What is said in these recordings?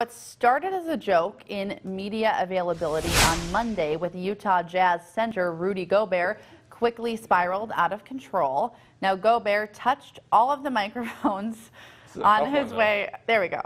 What started as a joke in media availability on Monday with Utah Jazz center Rudy Gobert quickly spiraled out of control. Now Gobert touched all of the microphones on his way, there we go,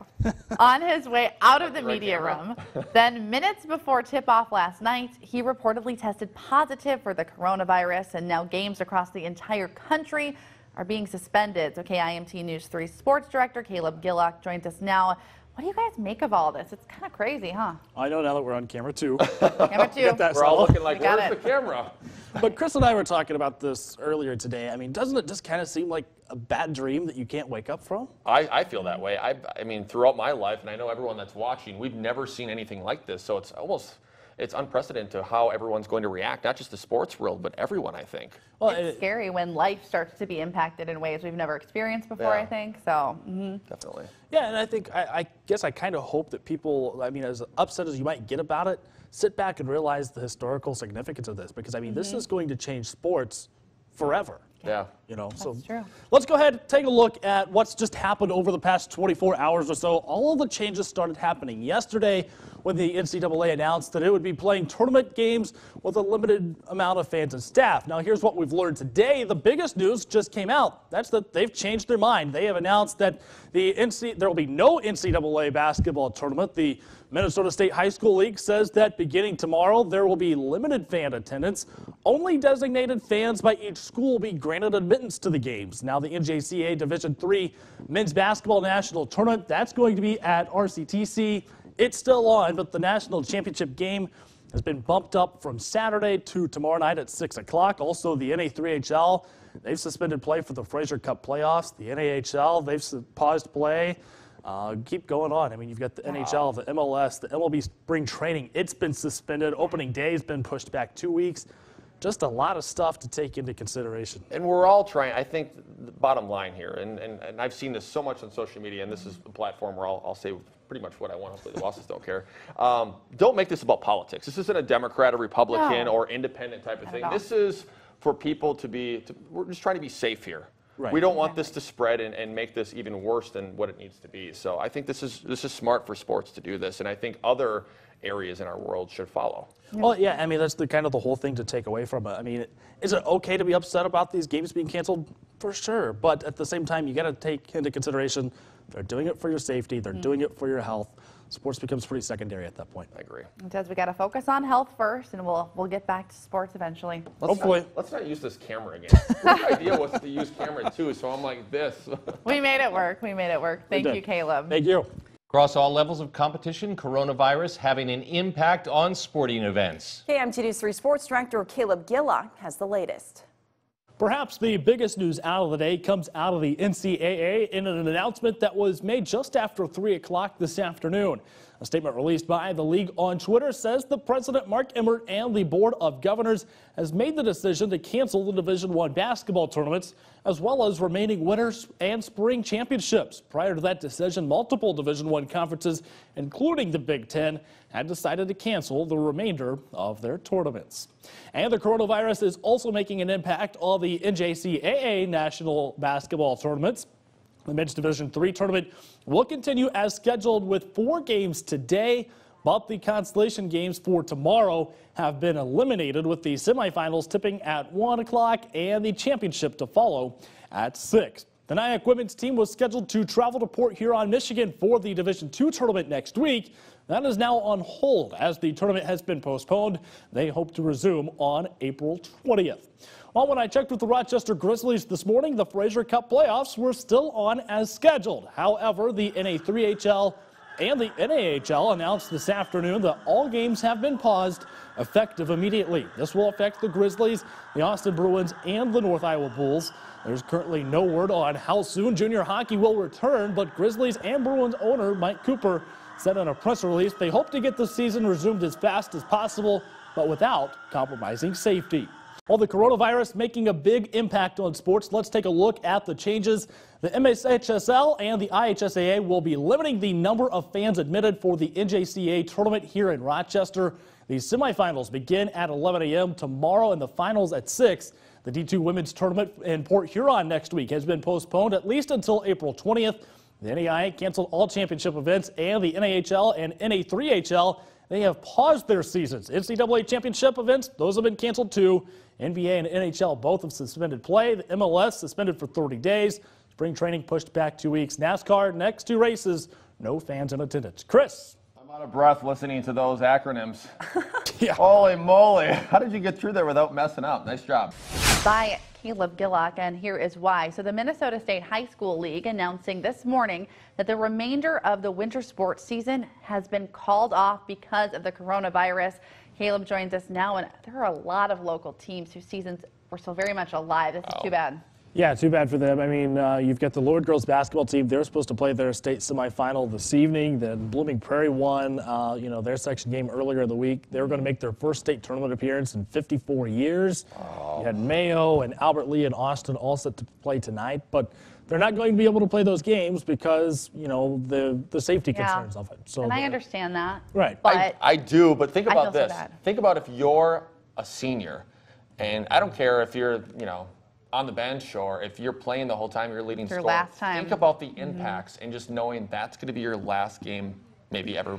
on his way out of the media room. Then minutes before tip-off last night, he reportedly tested positive for the coronavirus, and now games across the entire country are being suspended. So KIMT News 3 sports director Caleb Gillock joins us now. What do you guys make of all this? It's kind of crazy, huh? I know now that we're on camera too. Camera two. We're all looking like, where's the camera? But Chris and I were talking about this earlier today. I mean, doesn't it just kind of seem like a bad dream that you can't wake up from? I feel that way. I mean, throughout my life, and I know everyone that's watching, we've never seen anything like this. So it's unprecedented to how everyone's going to react, not just the sports world, but everyone, I think. Well, it's scary when life starts to be impacted in ways we've never experienced before, I think. So, Definitely. Yeah, and I think, I guess I kind of hope that people, I mean, as upset as you might get about it, sit back and realize the historical significance of this. Because, I mean, this is going to change sports forever. Yeah. You know, so true. Let's go ahead and take a look at what's just happened over the past 24 hours or so. All of the changes started happening yesterday when the NCAA announced that it would be playing tournament games with a limited amount of fans and staff. Now, here's what we've learned today. The biggest news just came out. That's that they've changed their mind. They have announced that there will be no NCAA basketball tournament. The Minnesota State High School League says that beginning tomorrow, there will be limited fan attendance. Only designated fans by each school will be granted admittance to the games. Now, the NJCAA Division III Men's Basketball National Tournament, that's going to be at RCTC. It's still on, but the national championship game has been bumped up from Saturday to tomorrow night at 6 o'clock. Also, the NA3HL, they've suspended play for the Fraser Cup playoffs. The NAHL, they've paused play. Keep going on. I mean, you've got the NHL, the MLS, the MLB spring training. It's been suspended. Opening day has been pushed back 2 weeks. Just a lot of stuff to take into consideration. And we're all trying, I think, the bottom line here, and I've seen this so much on social media, and this is a platform where I'll say pretty much what I want. Hopefully the bosses don't care. Don't make this about politics. This isn't a Democrat or Republican or independent type of thing. This is for people we're just trying to be safe here. Right. We don't want this to spread and make this even worse than what it needs to be. So I think this is smart for sports to do this, and I think other areas in our world should follow. Well, yeah, I mean, that's the whole thing to take away from it. I mean, is it okay to be upset about these games being canceled? For sure. But at the same time, you got to take into consideration they're doing it for your safety. They're doing it for your health. Sports becomes pretty secondary at that point. I agree. it says we got to focus on health first, and we'll get back to sports eventually. Hopefully. Let's not use this camera again. The idea was to use camera too, so I'm like this. We made it work. We made it work. Thank you, Caleb. Thank you. Across all levels of competition, coronavirus having an impact on sporting events. KIMT News 3 sports director Caleb Gillock has the latest. Perhaps the biggest news out of the day comes out of the NCAA in an announcement that was made just after 3 o'clock this afternoon. A statement released by the league on Twitter says the president, Mark Emmert, and the board of governors has made the decision to cancel the Division I basketball tournaments, as well as remaining winters and spring championships. Prior to that decision, multiple Division I conferences, including the Big Ten, had decided to cancel the remainder of their tournaments. And the coronavirus is also making an impact on the NJCAA national basketball tournaments. The Men's Division III tournament will continue as scheduled with 4 games today, but the consolation games for tomorrow have been eliminated, with the semifinals tipping at 1 o'clock and the championship to follow at 6. The Nyack women's team was scheduled to travel to Port Huron, Michigan for the Division II tournament next week. That is now on hold as the tournament has been postponed. They hope to resume on April 20th. Well, when I checked with the Rochester Grizzlies this morning, the Fraser Cup playoffs were still on as scheduled. However, the NA3HL and the NAHL announced this afternoon that all games have been paused effective immediately. This will affect the Grizzlies, the Austin Bruins, and the North Iowa Bulls. There's currently no word on how soon junior hockey will return, but Grizzlies and Bruins owner Mike Cooper said in a press release they hope to get the season resumed as fast as possible, but without compromising safety. Well, the coronavirus making a big impact on sports. Let's take a look at the changes. The MSHSL and the IHSAA will be limiting the number of fans admitted for the NJCAA tournament here in Rochester. The semifinals begin at 11 a.m. tomorrow and the finals at 6. The D2 women's tournament in Port Huron next week has been postponed at least until April 20th. The NAIA canceled all championship events, and the NAHL and NA3HL, they have paused their seasons. NCAA championship events, those have been canceled too. NBA and NHL both have suspended play. The MLS suspended for 30 days. Spring training pushed back 2 weeks. NASCAR, next 2 races, no fans in attendance. Chris. I'm out of breath listening to those acronyms. Yeah. Holy moly. How did you get through there without messing up? Nice job. By Caleb Gillock, and here is why. So the Minnesota State High School League announcing this morning that the remainder of the winter sports season has been called off because of the coronavirus. Caleb joins us now, and there are a lot of local teams whose seasons were still very much alive. This is too bad. Yeah, too bad for them. I mean, you've got the Lord girls basketball team. They're supposed to play their state semifinal this evening. Then Blooming Prairie won, their section game earlier in the week. They were going to make their first state tournament appearance in 54 years. Oh. You had Mayo and Albert Lee and Austin all set to play tonight, but they're not going to be able to play those games because, the safety concerns of it. So and I understand that. Right. But I do, but think about this. So think about if you're a senior, and I don't care if you're, on the bench or if you're playing the whole time, you're leading scorer. Last time. Think about the impacts and just knowing that's going to be your last game maybe ever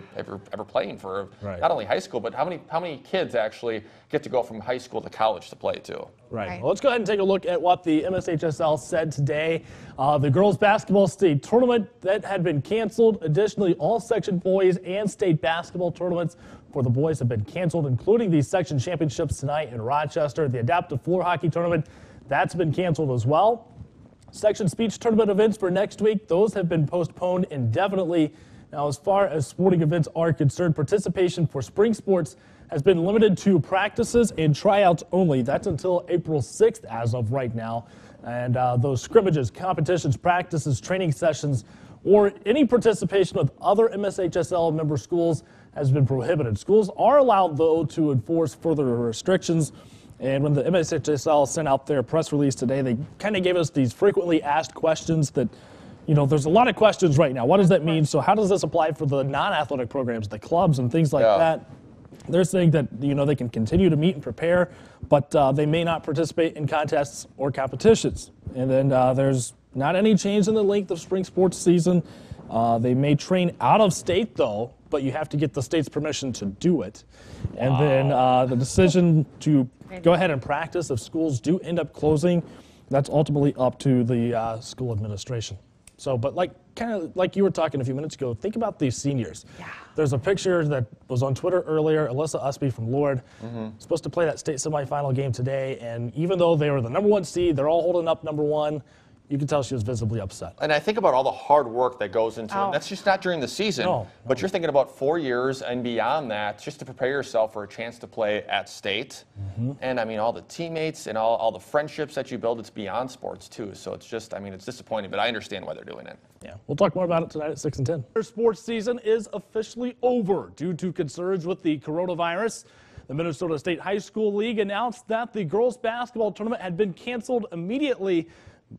playing for not only high school, but how many kids actually get to go from high school to college to play too? Right. Well, let's go ahead and take a look at what the MSHSL said today. The girls basketball state tournament that had been canceled. Additionally, all section boys and state basketball tournaments for the boys have been canceled, including the section championships tonight in Rochester. The adaptive floor hockey tournament, that's been canceled as well. Section speech tournament events for next week, those have been postponed indefinitely. Now, as far as sporting events are concerned, participation for spring sports has been limited to practices and tryouts only. That's until April 6th as of right now. And those scrimmages, competitions, practices, training sessions, or any participation with other MSHSL member schools has been prohibited. Schools are allowed, though, to enforce further restrictions. And when the MSHSL sent out their press release today, they kind of gave us these frequently asked questions that, there's a lot of questions right now. What does that mean? So how does this apply for the non-athletic programs, the clubs and things like that? They're saying that, they can continue to meet and prepare, but they may not participate in contests or competitions. And then there's not any change in the length of spring sports season. They may train out of state, though, but you have to get the state's permission to do it. And then the decision to go ahead and practice if schools do end up closing, that's ultimately up to the school administration. So, but kind of like you were talking a few minutes ago, think about these seniors. Yeah. There's a picture that was on Twitter earlier. Alyssa Usby from Lord, supposed to play that state semifinal game today, and even though they were the number 1 seed, they're all holding up number 1. You can tell she was visibly upset. And I think about all the hard work that goes into it. That's just not during the season, but you're thinking about 4 years and beyond that just to prepare yourself for a chance to play at state. And I mean, all the teammates and all the friendships that you build, it's beyond sports too. So it's just, it's disappointing, but I understand why they're doing it. Yeah, we'll talk more about it tonight at 6 and 10. Their sports season is officially over due to concerns with the coronavirus. The Minnesota State High School League announced that the girls basketball tournament had been canceled immediately,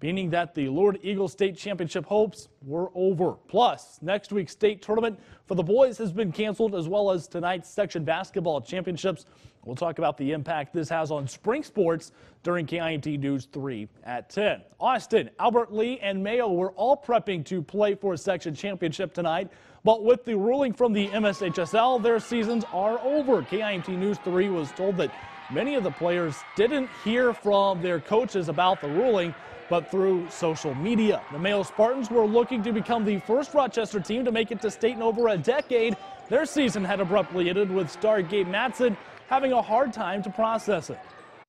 meaning that the Lord Eagle State Championship hopes were over. Plus, next week's state tournament for the boys has been canceled, as well as tonight's section basketball championships. We'll talk about the impact this has on spring sports during KIMT News 3 at 10. Austin, Albert Lee, and Mayo were all prepping to play for a section championship tonight, but with the ruling from the MSHSL, their seasons are over. KIMT News 3 was told that many of the players didn't hear from their coaches about the ruling, but through social media. The Mayo Spartans were looking to become the first Rochester team to make it to state in over a decade. Their season had abruptly ended with star Gabe Matson having a hard time to process it.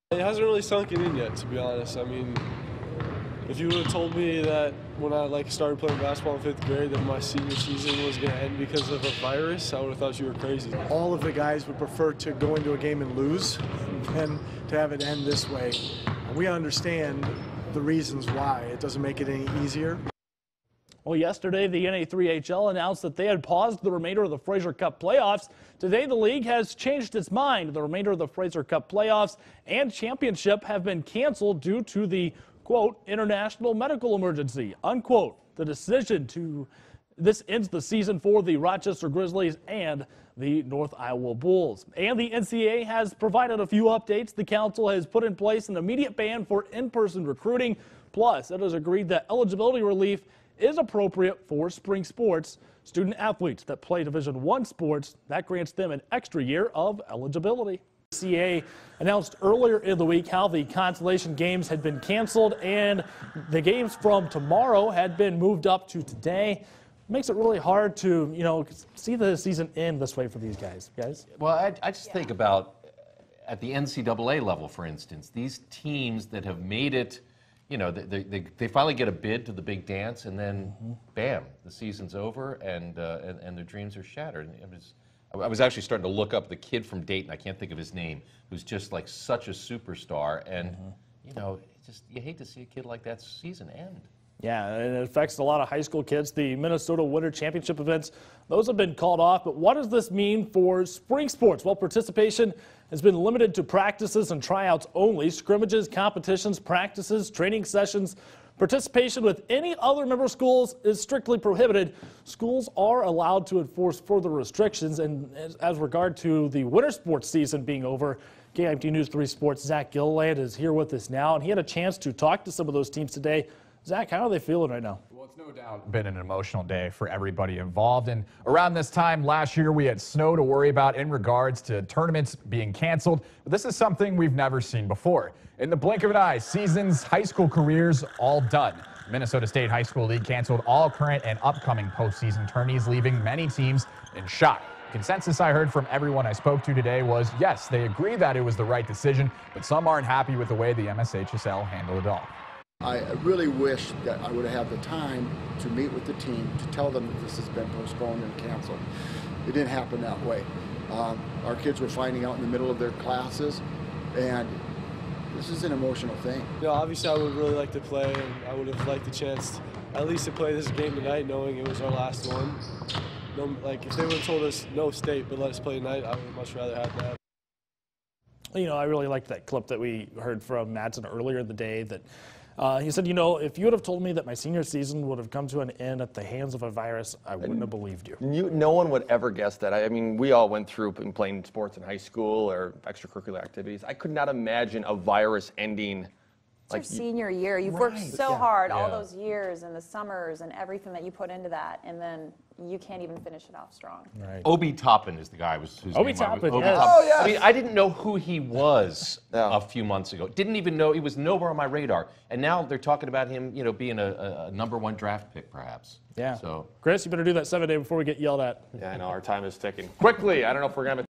It hasn't really sunk in yet, to be honest. I mean, if you would have told me that when I started playing basketball in 5th grade that my senior season was going to end because of a virus, I would have thought you were crazy. All of the guys would prefer to go into a game and lose than to have it end this way. We understand the reasons why. It doesn't make it any easier. Well, yesterday, the NA3HL announced that they had paused the remainder of the Fraser Cup playoffs. Today, the league has changed its mind. The remainder of the Fraser Cup playoffs and championship have been canceled due to the, quote, international medical emergency, unquote. The decision this ends the season for the Rochester Grizzlies and the North Iowa Bulls. And the NCAA has provided a few updates. The council has put in place an immediate ban for in-person recruiting. Plus, it has agreed that eligibility relief is appropriate for spring sports. Student athletes that play Division I sports, that grants them an extra year of eligibility. NCAA announced earlier in the week how the Constellation Games had been canceled and the games from tomorrow had been moved up to today. Makes it really hard to, see the season end this way for these guys. Well, I just think about at the NCAA level, for instance, these teams that have made it, they finally get a bid to the big dance, and then bam, the season's over, and their dreams are shattered. I was actually starting to look up the kid from Dayton. I can't think of his name, who's just like such a superstar, and you hate to see a kid like that season end. Yeah, and it affects a lot of high school kids. The Minnesota Winter Championship events, those have been called off. But what does this mean for spring sports? Well, participation has been limited to practices and tryouts only. Scrimmages, competitions, practices, training sessions. Participation with any other member schools is strictly prohibited. Schools are allowed to enforce further restrictions. And as regard to the winter sports season being over, KIMT News 3 Sports' Zach Gilliland is here with us now, and he had a chance to talk to some of those teams today. Zach, how are they feeling right now? Well, it's no doubt been an emotional day for everybody involved. And around this time last year, we had snow to worry about in regards to tournaments being canceled. But this is something we've never seen before. In the blink of an eye, seasons, high school careers, all done. Minnesota State High School League canceled all current and upcoming postseason tourneys, leaving many teams in shock. Consensus I heard from everyone I spoke to today was, yes, they agree that it was the right decision, but some aren't happy with the way the MSHSL handled it all. I really wish that I would have had the time to meet with the team to tell them that this has been postponed and canceled. It didn't happen that way. Our kids were finding out in the middle of their classes, and this is an emotional thing. Obviously I would really like to play, and I would have liked the chance at least to play this game tonight, knowing it was our last one. If they would have told us no state but let us play tonight, I would much rather have that. I really liked that clip that we heard from Madsen earlier in the day that he said, if you would have told me that my senior season would have come to an end at the hands of a virus, I wouldn't have believed you. No one would ever guess that. I mean, we all went through playing sports in high school or extracurricular activities. I could not imagine a virus ending. It's your senior year. You've worked so hard all those years and the summers and everything that you put into that, and then you can't even finish it off strong. Right. Obi Toppin is the guy whose Obi name I was. Toppin, Obi yes. Toppin. Oh, yes. I mean, I didn't know who he was a few months ago. Didn't even know, he was nowhere on my radar. And now they're talking about him, being a #1 draft pick, perhaps. Yeah. So, Chris, you better do that 7-day before we get yelled at. Yeah, I know, our time is ticking. Quickly, I don't know if we're going to